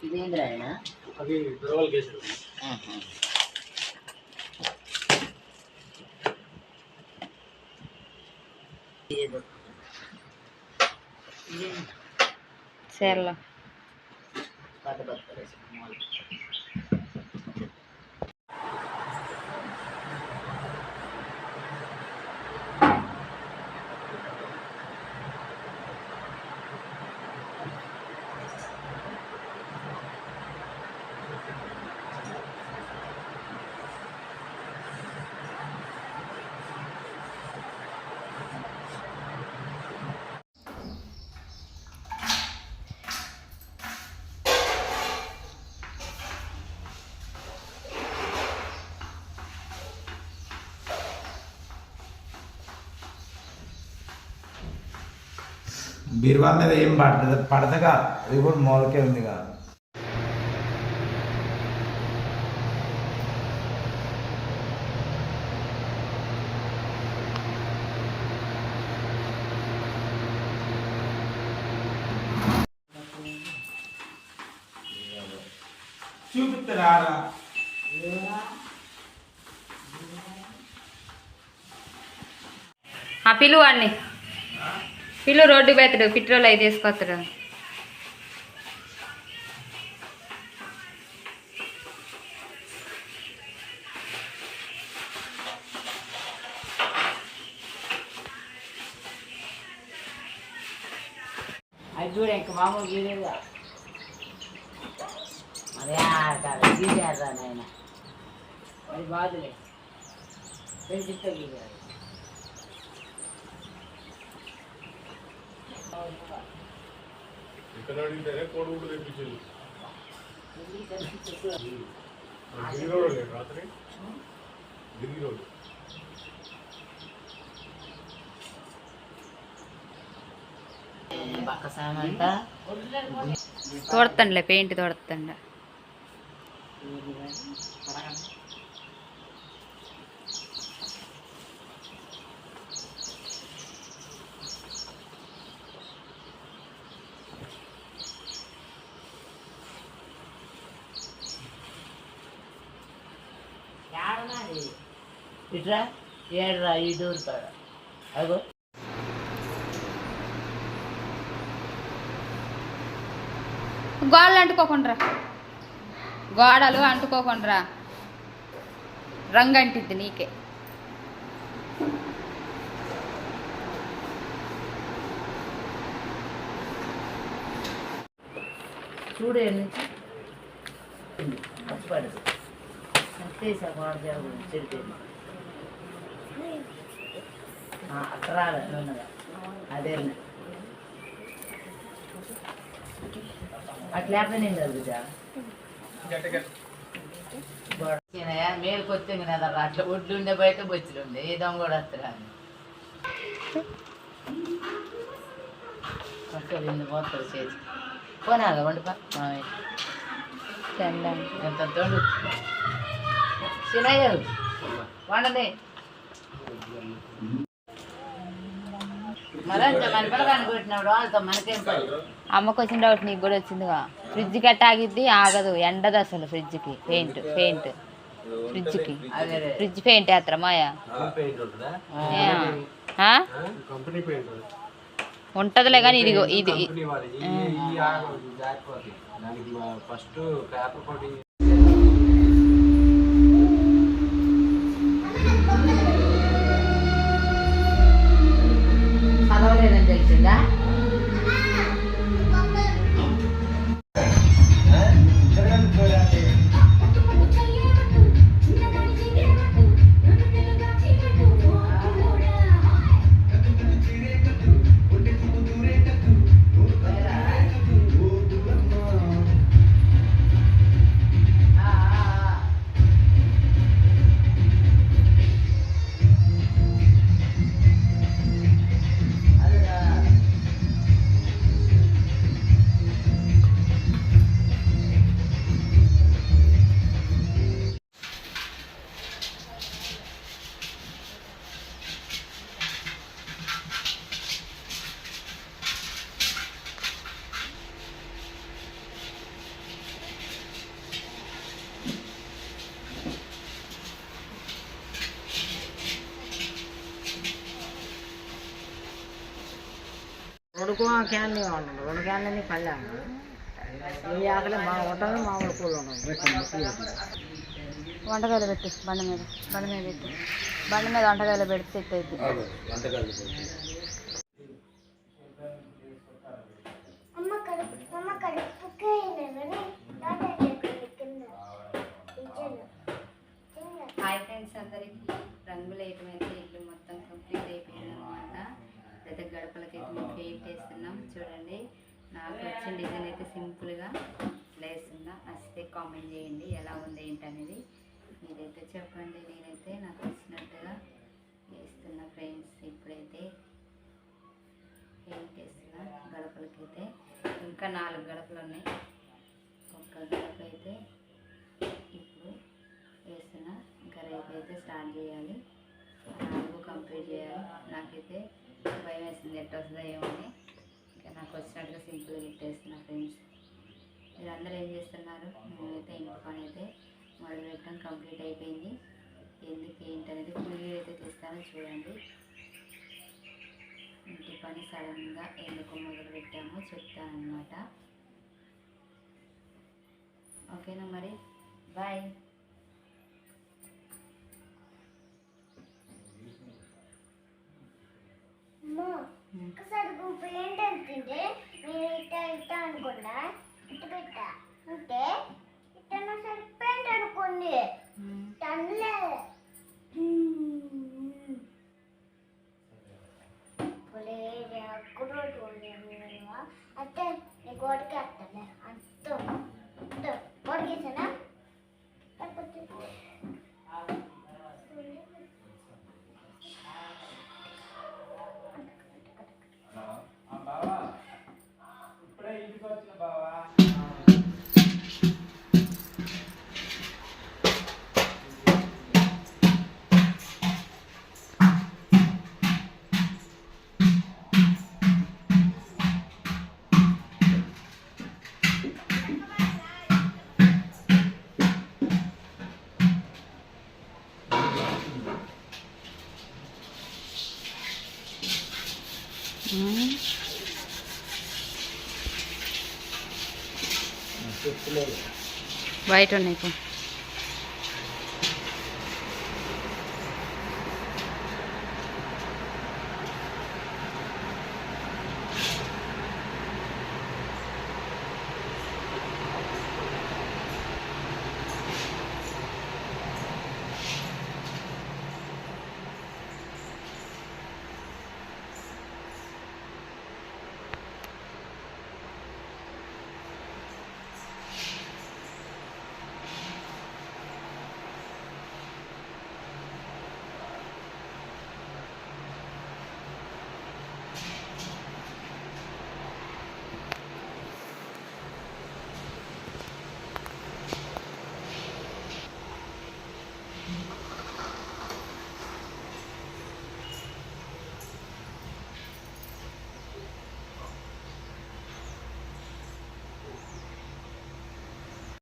ఇదేంద్ర ఆయన అది దొరవల్ కేసులు. చీరలో పెద్ద పెద్ద బీరువా మీద ఏం పడదగా అది కూడా మూలకే ఉంది కాదు. చూపిస్తారా పిలువు అన్ని పిల్లు రోడ్డు పెత్తడు పెట్రోల్ అవి తీసుకొస్తాడు. అది చూడ ఇంక మామూలు గీరేగా అదే గీరేరా నాయన అది బాధలే పెంచుతా గీరారు. ఇక్కడ అడిగితేనే కోడిగుడ్డు తెప్పించింది. గిరి రోడ్ లేదు రాత్రి గిరి రోడ్ తోడతండిలే పెయింట్ తోడతండి. ఇట్రా ఏడ్రా ఈ డోర్ కాడ అగో గోడలు అంటుకోకుండా గోడలు అంటుకోకుండా రంగు అంటిద్ది నీకే. చూడు నుంచి పచ్చిపడదు చేసా గోడ జరుగుతుంది చెడిపోయింది అక్కడ రాలేదు అదే అట్లా నేను జరుగుతా మేలుకు వస్తే కదా అట్లా ఒడ్లు ఉండే బయట బొచ్చులు ఉండే ఏ దొంగ కూడా వస్తారా అని పోతారు చేసి పోనాగా వండుపా ఎంత తోడు చిన్నయ్యారు వండలే అమ్మకు వచ్చిన డౌట్ నీకు కూడా వచ్చిందిగా. ఫ్రిడ్జ్ కట్ట ఆగిద్ది ఆగదు ఎండదు అసలు ఫ్రిడ్జ్కి పెయింట్ ఫ్రిడ్జ్కి ఫ్రిడ్జ్ పెయింట్ వేస్తారా మాయా ఉంటదిలే కానీ ఇదిగో ఇది చదవలేదని తెలిసిందా? ఎక్కువ క్యాన్లు కావాలండి 2 క్యాన్లని పళ్ళాము ఈ ఆకలి మా ఉంటుంది మామూలు కూర ఉంటుంది. వంటకాయలు పెట్టు బండ మీద పెట్టు బండ మీద వంటకాయలు పెడితే సెట్ అవుతుంది. హాయ్ ఫ్రెండ్స్, అందరికీ రంగులు వేయటమైతే ఇల్లు మొత్తం కంప్లీట్ అయిపోయింది అనమాట. అయితే గడపలకైతే మేము పెయింట్ వేస్తున్నాం. చూడండి, నాకు వచ్చిన డిజైన్ అయితే సింపుల్గా వేస్తున్నా. నచ్చితే కామెంట్ చేయండి ఎలా ఉంది ఏంటనేది. మీరైతే చెప్పండి. నేనైతే నాకు వచ్చినట్టుగా వేస్తున్నా ఫ్రెండ్స్. ఇప్పుడైతే పెయింట్ వేస్తున్నా గడపలకైతే. ఇంకా 4 గడపలు ఉన్నాయి. ఒక్క గడప అయితే ఇప్పుడు వేస్తున్నా. ఇంకా రేపు అయితే స్టార్ట్ చేయాలి. 4 కంప్లీట్ చేయాలి. నాకైతే భయం వేసింది ఎట్లా వస్తుందో ఏమని. ఇంకా నాకు వచ్చినట్టుగా సింపుల్గా పెట్టేస్తున్నా ఫ్రెండ్స్. మీరందరూ ఏం చేస్తున్నారు? మేమైతే ఇంటి పని అయితే మొదలు పెట్టడం కంప్లీట్ అయిపోయింది. ఎందుకు ఏంటనేది ఫుల్ వీడియో అయితే తీస్తాను చూడండి. ఇంటి పని సడన్గా ఎందుకు మొదలు పెట్టామో చెప్తాను అన్నమాట. ఓకేనా మరి, బాయ్. ఒకసారి గుంపు ఏంటంటే నేను ఇట్ట అనుకున్నా ఇటు పెట్టా అంటే ఇట్టన్నా సరిపోయింది అనుకోండి టన్నులే అత్తే నీ గోడకి అట్టలే అంత గోడకేసానా బయట ఉన్నాయి.